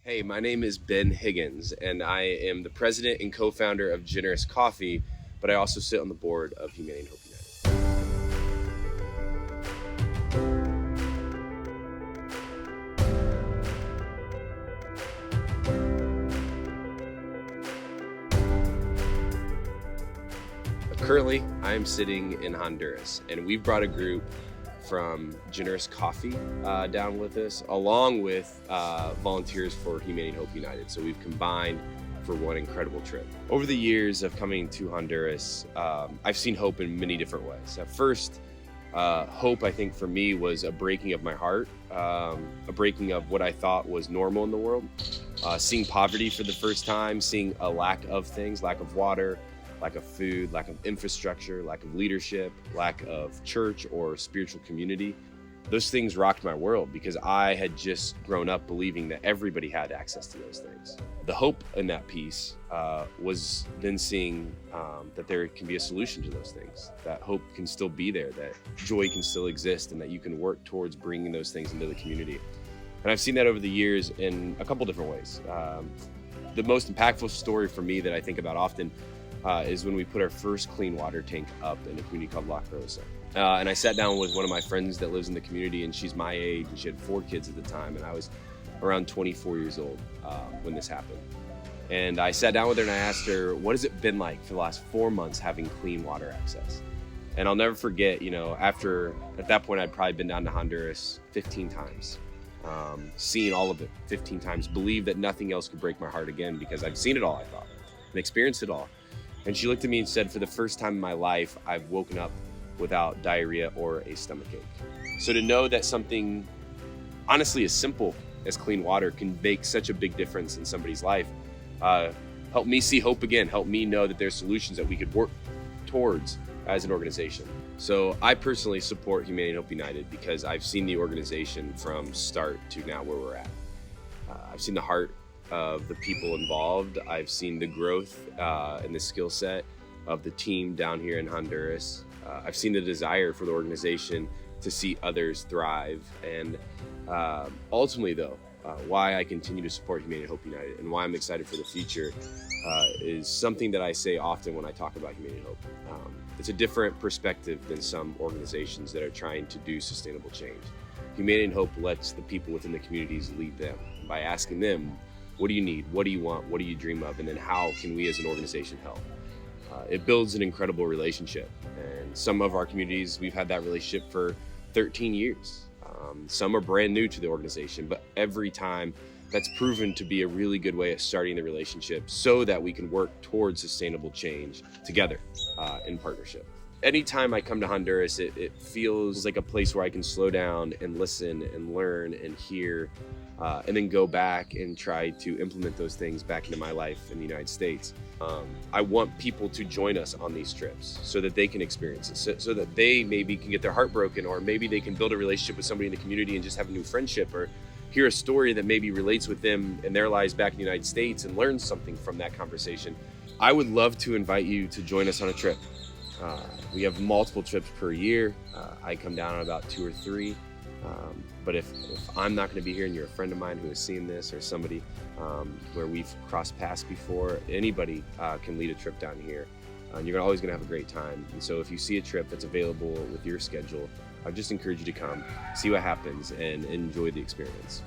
Hey, my name is Ben Higgins, and I am the president and co-founder of Generous Coffee, but I also sit on the board of Humane and Hope United. Currently, I am sitting in Honduras, and we've brought a group from Generous Coffee down with us, along with volunteers for Humane and Hope United. So we've combined for one incredible trip. Over the years of coming to Honduras, I've seen hope in many different ways. At first, hope, I think, for me was a breaking of my heart, a breaking of what I thought was normal in the world, seeing poverty for the first time, seeing a lack of things, lack of water, lack of food, lack of infrastructure, lack of leadership, lack of church or spiritual community. Those things rocked my world because I had just grown up believing that everybody had access to those things. The hope in that piece was then seeing that there can be a solution to those things, that hope can still be there, that joy can still exist, and that you can work towards bringing those things into the community. And I've seen that over the years in a couple different ways. The most impactful story for me that I think about often is when we put our first clean water tank up in a community called La Rosa. And I sat down with one of my friends that lives in the community, and she's my age, and she had 4 kids at the time, and I was around 24 years old when this happened. And I sat down with her and I asked her, what has it been like for the last 4 months having clean water access? And I'll never forget, at that point I'd probably been down to Honduras 15 times, seen all of it 15 times, believed that nothing else could break my heart again because I've seen it all, I thought, and experienced it all. And she looked at me and said, for the first time in my life, I've woken up without diarrhea or a stomachache. So to know that something honestly as simple as clean water can make such a big difference in somebody's life, helped me see hope again, helped me know that there's solutions that we could work towards as an organization. So I personally support Humane and Hope United because I've seen the organization from start to now where we're at. I've seen the heart of the people involved. I've seen the growth and the skill set of the team down here in Honduras. I've seen the desire for the organization to see others thrive. And ultimately though, why I continue to support Humane and Hope United and why I'm excited for the future is something that I say often when I talk about Humane and Hope. It's a different perspective than some organizations that are trying to do sustainable change. Humane and Hope lets the people within the communities lead them by asking them, what do you need? What do you want? What do you dream of? And then how can we as an organization help? It builds an incredible relationship. And some of our communities, we've had that relationship for 13 years. Some are brand new to the organization, but every time that's proven to be a really good way of starting the relationship so that we can work towards sustainable change together in partnership. Anytime I come to Honduras, it feels like a place where I can slow down and listen and learn and hear, and then go back and try to implement those things back into my life in the United States. I want people to join us on these trips so that they can experience it, so that they maybe can get their heart broken, or maybe they can build a relationship with somebody in the community and just have a new friendship, or hear a story that maybe relates with them in their lives back in the United States and learn something from that conversation. I would love to invite you to join us on a trip. We have multiple trips per year. I come down on about 2 or 3. But if I'm not going to be here and you're a friend of mine who has seen this, or somebody where we've crossed paths before, anybody can lead a trip down here. And you're always going to have a great time. And so if you see a trip that's available with your schedule, I just encourage you to come, see what happens, and enjoy the experience.